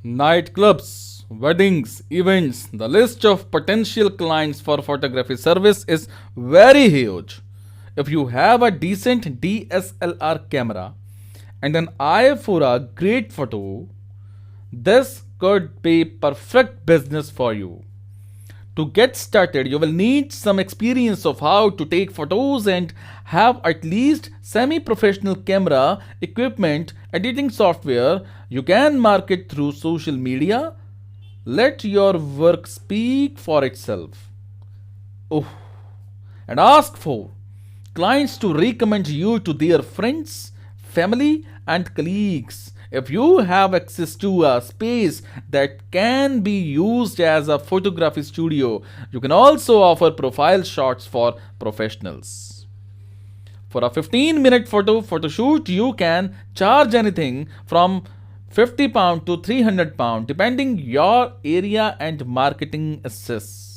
Nightclubs, weddings, events, the list of potential clients for photography service is very huge. If you have a decent DSLR camera and an eye for a great photo, this could be perfect business for you. To get started, you will need some experience of how to take photos and have at least semi professional camera equipment, editing software. You can market through social media. Let your work speak for itself. Oh, and ask for clients to recommend you to their friends, family, and colleagues. If you have access to a space that can be used as a photography studio, you can also offer profile shots for professionals. For a 15-minute photo shoot, you can charge anything from £50 to £300 depending your area and marketing assess.